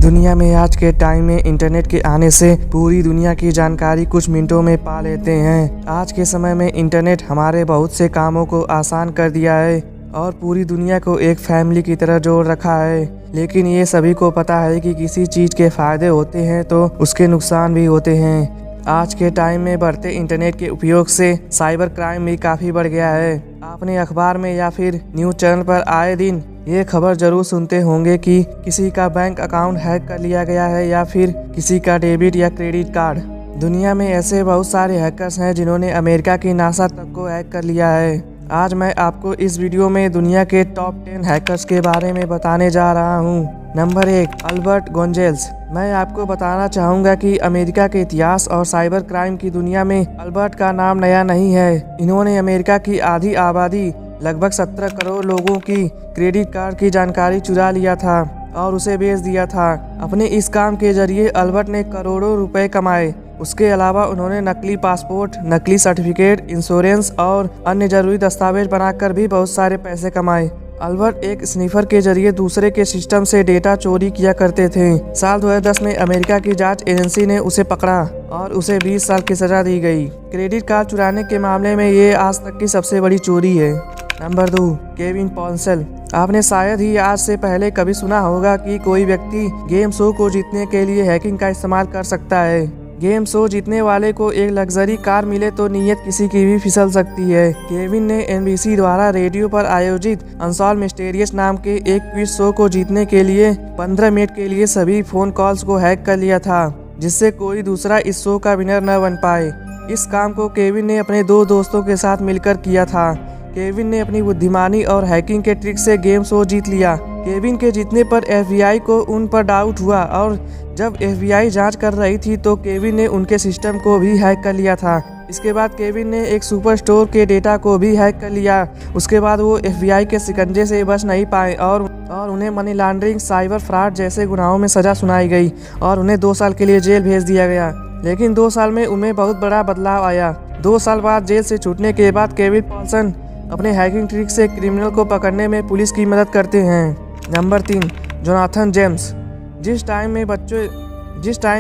दुनिया में आज के टाइम में इंटरनेट के आने से पूरी दुनिया की जानकारी कुछ मिनटों में पा लेते हैं। आज के समय में इंटरनेट हमारे बहुत से कामों को आसान कर दिया है और पूरी दुनिया को एक फैमिली की तरह जोड़ रखा है। लेकिन ये सभी को पता है कि किसी चीज़ के फ़ायदे होते हैं तो उसके नुकसान भी होते हैं। आज के टाइम में बढ़ते इंटरनेट के उपयोग से साइबर क्राइम भी काफ़ी बढ़ गया है। आपने अखबार में या फिर न्यूज़ चैनल पर आए दिन ये खबर जरूर सुनते होंगे कि किसी का बैंक अकाउंट हैक कर लिया गया है या फिर किसी का डेबिट या क्रेडिट कार्ड। दुनिया में ऐसे बहुत सारे हैकर्स हैं जिन्होंने अमेरिका की नासा तक को हैक कर लिया है। आज मैं आपको इस वीडियो में दुनिया के टॉप 10 हैकर्स के बारे में बताने जा रहा हूँ। Number 1, Albert Gonzalez. मैं आपको बताना चाहूँगा कि अमेरिका के इतिहास और साइबर क्राइम की दुनिया में अल्बर्ट का नाम नया नहीं है। इन्होंने अमेरिका की आधी आबादी लगभग 17 करोड़ लोगों की क्रेडिट कार्ड की जानकारी चुरा लिया था और उसे बेच दिया था। अपने इस काम के जरिए अल्बर्ट ने करोड़ों रुपए कमाए। उसके अलावा उन्होंने नकली पासपोर्ट, नकली सर्टिफिकेट, इंश्योरेंस और अन्य जरूरी दस्तावेज बनाकर भी बहुत सारे पैसे कमाए। अल्बर्ट एक स्नीफर के जरिए दूसरे के सिस्टम से डेटा चोरी किया करते थे। साल 2010 में अमेरिका की जांच एजेंसी ने उसे पकड़ा और उसे 20 साल की सजा दी गई। क्रेडिट कार्ड चुराने के मामले में ये आज तक की सबसे बड़ी चोरी है। Number 2, Kevin Poulsen. आपने शायद ही आज से पहले कभी सुना होगा कि कोई व्यक्ति गेम शो को जीतने के लिए हैकिंग का इस्तेमाल कर सकता है। गेम शो जीतने वाले को एक लग्जरी कार मिले तो नीयत किसी की भी फिसल सकती है। केविन ने एनबीसी द्वारा रेडियो पर आयोजित अनसॉल्व मिस्टीरियस नाम के एक क्विज शो को जीतने के लिए 15 मिनट के लिए सभी फोन कॉल्स को हैक कर लिया था, जिससे कोई दूसरा इस शो का विनर न बन पाए। इस काम को केविन ने अपने 2 दोस्तों के साथ मिलकर किया था। केविन ने अपनी बुद्धिमानी और हैकिंग के ट्रिक से गेम शो जीत लिया। केविन के जीतने पर एफबीआई को उन पर डाउट हुआ और जब एफबीआई जांच कर रही थी तो केविन ने उनके सिस्टम को भी हैक कर लिया था। इसके बाद केविन ने एक सुपर स्टोर के डेटा को भी हैक कर लिया। उसके बाद वो एफबीआई के शिकंजे से बच नहीं पाए और उन्हें मनी लॉन्ड्रिंग, साइबर फ्रॉड जैसे गुनाहों में सजा सुनाई गई और उन्हें 2 साल के लिए जेल भेज दिया गया। लेकिन 2 साल में उनमें बहुत बड़ा बदलाव आया। 2 साल बाद जेल से छूटने के बाद केविन पॉल्सन अपने हैकिंग ट्रिक से क्रिमिनल को पकड़ने में पुलिस की मदद करते हैं। Number 3, Jonathan James. जिस टाइम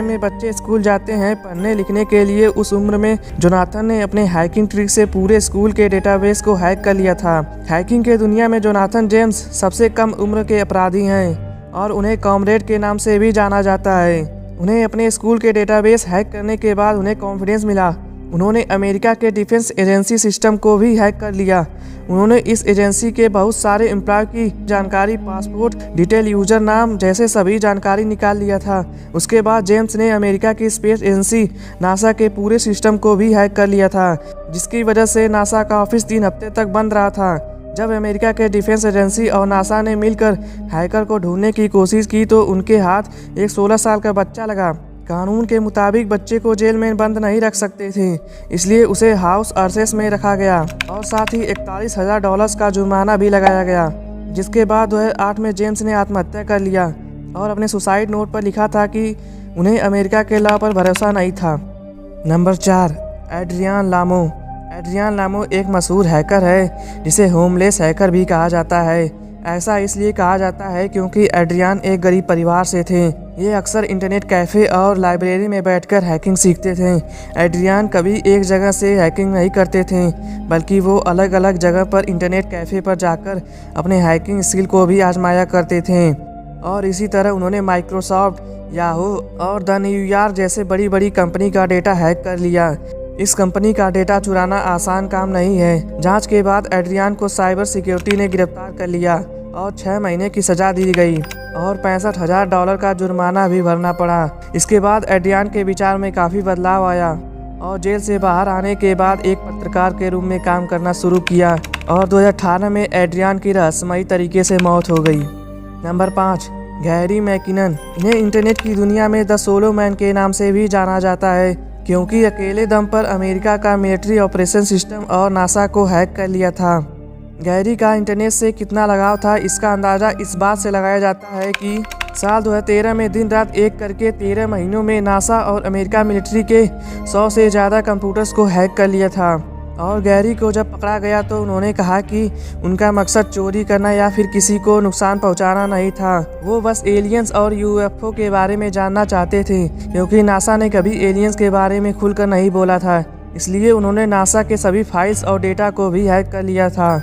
में बच्चे स्कूल जाते हैं पढ़ने लिखने के लिए, उस उम्र में जोनाथन ने अपने हैकिंग ट्रिक से पूरे स्कूल के डेटाबेस को हैक कर लिया था। हैकिंग के दुनिया में जोनाथन जेम्स सबसे कम उम्र के अपराधी हैं और उन्हें कॉमरेड के नाम से भी जाना जाता है। उन्हें अपने स्कूल के डेटाबेस हैक करने के बाद उन्हें कॉन्फिडेंस मिला। उन्होंने अमेरिका के डिफेंस एजेंसी सिस्टम को भी हैक कर लिया। उन्होंने इस एजेंसी के बहुत सारे एम्प्लॉय की जानकारी, पासपोर्ट डिटेल, यूजर नाम जैसे सभी जानकारी निकाल लिया था। उसके बाद जेम्स ने अमेरिका की स्पेस एजेंसी नासा के पूरे सिस्टम को भी हैक कर लिया था, जिसकी वजह से नासा का ऑफिस 3 हफ्ते तक बंद रहा था। जब अमेरिका के डिफेंस एजेंसी और नासा ने मिलकर हैकर को ढूंढने की कोशिश की तो उनके हाथ एक 16 साल का बच्चा लगा। कानून के मुताबिक बच्चे को जेल में बंद नहीं रख सकते थे, इसलिए उसे हाउस अरेस्ट में रखा गया और साथ ही $41,000 का जुर्माना भी लगाया गया। जिसके बाद 2008 में जेम्स ने आत्महत्या कर लिया और अपने सुसाइड नोट पर लिखा था कि उन्हें अमेरिका के लॉ पर भरोसा नहीं था। नंबर 4, एड्रियान लामो। एड्रियान लामो एक मशहूर हैकर है जिसे होमलेस हैकर भी कहा जाता है। ऐसा इसलिए कहा जाता है क्योंकि एड्रियान एक गरीब परिवार से थे। ये अक्सर इंटरनेट कैफ़े और लाइब्रेरी में बैठकर हैकिंग सीखते थे। एड्रियान कभी एक जगह से हैकिंग नहीं करते थे, बल्कि वो अलग अलग जगह पर इंटरनेट कैफ़े पर जाकर अपने हैकिंग स्किल को भी आजमाया करते थे। और इसी तरह उन्होंने माइक्रोसॉफ्ट, याहू और द न्यूयॉर्क जैसे बड़ी बड़ी कंपनी का डेटा हैक कर लिया। इस कंपनी का डेटा चुराना आसान काम नहीं है। जांच के बाद एड्रियान को साइबर सिक्योरिटी ने गिरफ्तार कर लिया और 6 महीने की सजा दी गई और $65,000 का जुर्माना भी भरना पड़ा। इसके बाद एड्रियान के विचार में काफ़ी बदलाव आया और जेल से बाहर आने के बाद एक पत्रकार के रूप में काम करना शुरू किया और 2018 में एड्रियान की रहस्यमयी तरीके से मौत हो गई। Number 5, Gary McKinnon. इन्हें इंटरनेट की दुनिया में द सोलो मैन के नाम से भी जाना जाता है, क्योंकि अकेले दम पर अमेरिका का मिलिट्री ऑपरेशन सिस्टम और नासा को हैक कर लिया था। गैरी का इंटरनेट से कितना लगाव था, इसका अंदाज़ा इस बात से लगाया जाता है कि साल 2013 में दिन रात एक करके 13 महीनों में नासा और अमेरिका मिलिट्री के 100 से ज़्यादा कंप्यूटर्स को हैक कर लिया था। और गैरी को जब पकड़ा गया तो उन्होंने कहा कि उनका मकसद चोरी करना या फिर किसी को नुकसान पहुंचाना नहीं था। वो बस एलियंस और यूएफओ के बारे में जानना चाहते थे, क्योंकि नासा ने कभी एलियंस के बारे में खुलकर नहीं बोला था। इसलिए उन्होंने नासा के सभी फाइल्स और डेटा को भी हैक कर लिया था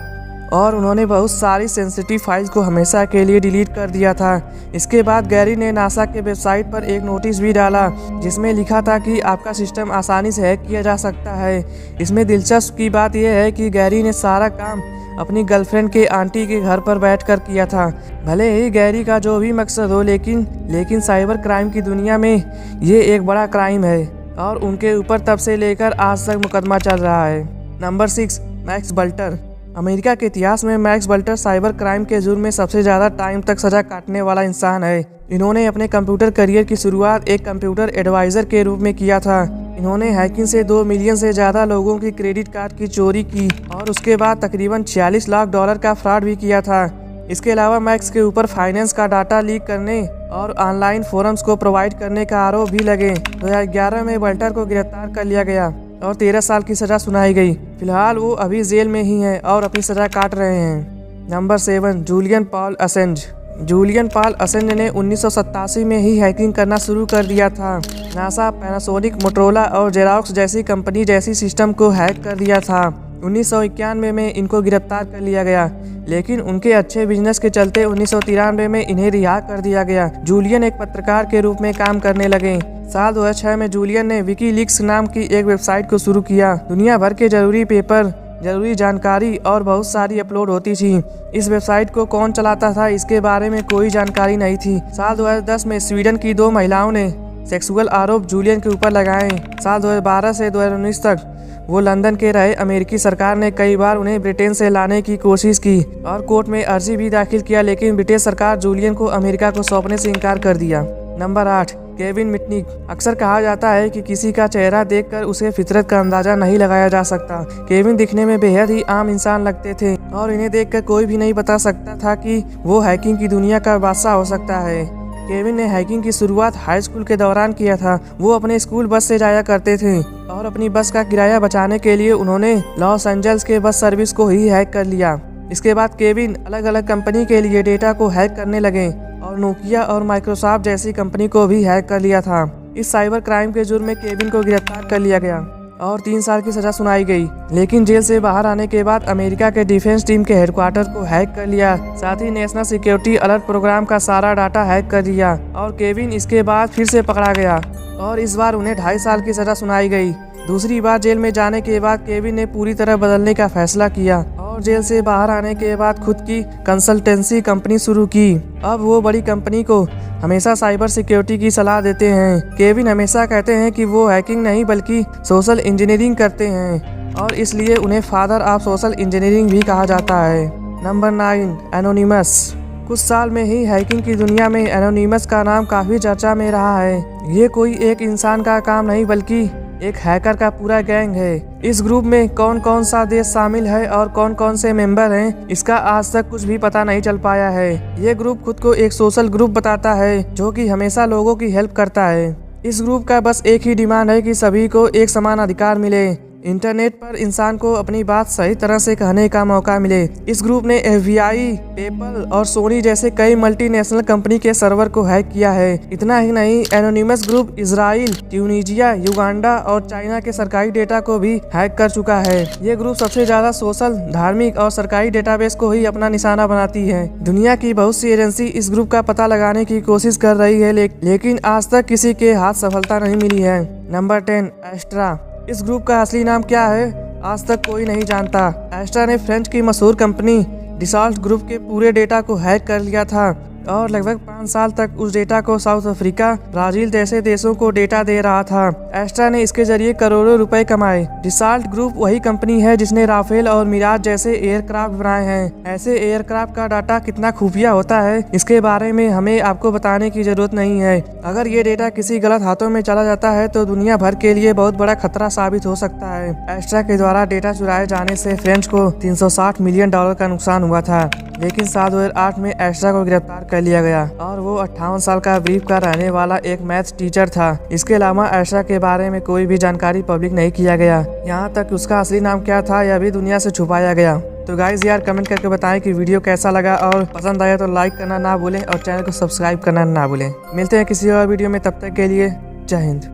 और उन्होंने बहुत सारी सेंसिटिव फाइल्स को हमेशा के लिए डिलीट कर दिया था। इसके बाद गैरी ने नासा के वेबसाइट पर एक नोटिस भी डाला जिसमें लिखा था कि आपका सिस्टम आसानी से हैक किया जा सकता है। इसमें दिलचस्प की बात यह है कि गैरी ने सारा काम अपनी गर्लफ्रेंड के आंटी के घर पर बैठकर किया था। भले ही गैरी का जो भी मकसद हो, लेकिन साइबर क्राइम की दुनिया में ये एक बड़ा क्राइम है और उनके ऊपर तब से लेकर आज तक मुकदमा चल रहा है। Number 6, max बल्टर। अमेरिका के इतिहास में मैक्स बल्टर साइबर क्राइम के जुर्म में सबसे ज़्यादा टाइम तक सजा काटने वाला इंसान है। इन्होंने अपने कंप्यूटर करियर की शुरुआत एक कंप्यूटर एडवाइज़र के रूप में किया था। इन्होंने हैकिंग से 2 मिलियन से ज़्यादा लोगों की क्रेडिट कार्ड की चोरी की और उसके बाद तकरीबन $46 लाख का फ्रॉड भी किया था। इसके अलावा मैक्स के ऊपर फाइनेंस का डाटा लीक करने और ऑनलाइन फोरम्स को प्रोवाइड करने का आरोप भी लगे। 2011 में बल्टर को गिरफ्तार कर लिया गया और 13 साल की सज़ा सुनाई गई। फिलहाल वो अभी जेल में ही हैं और अपनी सज़ा काट रहे हैं। Number 7, Julian Paul Assange. Julian Paul Assange ने 1987 में ही हैकिंग करना शुरू कर दिया था। नासा, पैनासोनिक, मोटरोला और जेरॉक्स जैसी कंपनी जैसी सिस्टम को हैक कर दिया था। 1991 में इनको गिरफ्तार कर लिया गया, लेकिन उनके अच्छे बिजनेस के चलते 1993 में इन्हें रिहा कर दिया गया। जूलियन एक पत्रकार के रूप में काम करने लगे। साल 2006 में जूलियन ने विकीलीक्स नाम की एक वेबसाइट को शुरू किया। दुनिया भर के जरूरी पेपर, जरूरी जानकारी और बहुत सारी अपलोड होती थी। इस वेबसाइट को कौन चलाता था इसके बारे में कोई जानकारी नहीं थी। साल 2010 में स्वीडन की 2 महिलाओं ने सेक्सुअल आरोप जूलियन के ऊपर लगाए। साल 2012 से 2019 तक वो लंदन के रहे। अमेरिकी सरकार ने कई बार उन्हें ब्रिटेन से लाने की कोशिश की और कोर्ट में अर्जी भी दाखिल किया, लेकिन ब्रिटिश सरकार जूलियन को अमेरिका को सौंपने से इनकार कर दिया। Number 8, Kevin Mitnick. अक्सर कहा जाता है कि किसी का चेहरा देखकर उसे फितरत का अंदाजा नहीं लगाया जा सकता। केविन दिखने में बेहद ही आम इंसान लगते थे और इन्हें देखकर कोई भी नहीं बता सकता था कि वो हैकिंग की दुनिया का बादशाह हो सकता है। केविन ने हैकिंग की शुरुआत हाई स्कूल के दौरान किया था। वो अपने स्कूल बस से जाया करते थे और अपनी बस का किराया बचाने के लिए उन्होंने लॉस एंजल्स के बस सर्विस को ही हैक कर लिया। इसके बाद केविन अलग अलग कंपनी के लिए डेटा को हैक करने लगे और नोकिया और माइक्रोसॉफ्ट जैसी कंपनी को भी हैक कर लिया था। इस साइबर क्राइम के जुर्म में केविन को गिरफ्तार कर लिया गया और 3 साल की सजा सुनाई गई, लेकिन जेल से बाहर आने के बाद अमेरिका के डिफेंस टीम के हेडक्वार्टर को हैक कर लिया। साथ ही नेशनल सिक्योरिटी अलर्ट प्रोग्राम का सारा डाटा हैक कर दिया और केविन इसके बाद फिर से पकड़ा गया और इस बार उन्हें 2.5 साल की सजा सुनाई गई। दूसरी बार जेल में जाने के बाद केविन ने पूरी तरह बदलने का फैसला किया और जेल से बाहर आने के बाद खुद की कंसल्टेंसी कंपनी शुरू की। अब वो बड़ी कंपनी को हमेशा साइबर सिक्योरिटी की सलाह देते हैं। केविन हमेशा कहते हैं कि वो हैकिंग नहीं बल्कि सोशल इंजीनियरिंग करते हैं और इसलिए उन्हें फादर ऑफ सोशल इंजीनियरिंग भी कहा जाता है। Number 9, anonymous. कुछ साल में ही हैकिंग की दुनिया में एनोनिमस का नाम काफ़ी चर्चा में रहा है। ये कोई एक इंसान का काम नहीं बल्कि एक हैकर का पूरा गैंग है। इस ग्रुप में कौन कौन सा देश शामिल है और कौन कौन से मेंबर हैं, इसका आज तक कुछ भी पता नहीं चल पाया है। ये ग्रुप खुद को एक सोशल ग्रुप बताता है जो कि हमेशा लोगों की हेल्प करता है। इस ग्रुप का बस एक ही डिमांड है कि सभी को एक समान अधिकार मिले, इंटरनेट पर इंसान को अपनी बात सही तरह से कहने का मौका मिले। इस ग्रुप ने FBI, पेपल और सोनी जैसे कई मल्टीनेशनल कंपनी के सर्वर को हैक किया है। इतना ही नहीं, एनोनिमस ग्रुप इजराइल, ट्यूनीजिया, युगांडा और चाइना के सरकारी डेटा को भी हैक कर चुका है। ये ग्रुप सबसे ज्यादा सोशल, धार्मिक और सरकारी डेटाबेस को ही अपना निशाना बनाती है। दुनिया की बहुत सी एजेंसी इस ग्रुप का पता लगाने की कोशिश कर रही है, लेकिन आज तक किसी के हाथ सफलता नहीं मिली है। Number 10, extra. इस ग्रुप का असली नाम क्या है आज तक कोई नहीं जानता। एस्ट्रा ने फ्रेंच की मशहूर कंपनी डिसॉल्ट ग्रुप के पूरे डेटा को हैक कर लिया था और लगभग 5 साल तक उस डेटा को साउथ अफ्रीका, ब्राजील जैसे देशों को डेटा दे रहा था। एस्ट्रा ने इसके जरिए करोड़ों रुपए कमाए। डिसॉल्ट ग्रुप वही कंपनी है जिसने राफेल और मिराज जैसे एयरक्राफ्ट बनाए हैं। ऐसे एयरक्राफ्ट का डाटा कितना खुफिया होता है इसके बारे में हमें आपको बताने की जरूरत नहीं है। अगर ये डेटा किसी गलत हाथों में चला जाता है तो दुनिया भर के लिए बहुत बड़ा खतरा साबित हो सकता है। एस्ट्रा के द्वारा डेटा चुराए जाने से फ्रेंच को $360 मिलियन का नुकसान हुआ था, लेकिन साल 2008 में एस्ट्रा को गिरफ्तार कर लिया गया और वो 58 साल का द्वीप का रहने वाला एक मैथ्स टीचर था। इसके अलावा ऐशा के बारे में कोई भी जानकारी पब्लिक नहीं किया गया। यहाँ तक उसका असली नाम क्या था यह भी दुनिया से छुपाया गया। तो गाइज यार कमेंट करके बताएं कि वीडियो कैसा लगा और पसंद आया तो लाइक करना ना भूलें और चैनल को सब्सक्राइब करना ना भूलें। मिलते हैं किसी और वीडियो में, तब तक के लिए जय हिंद।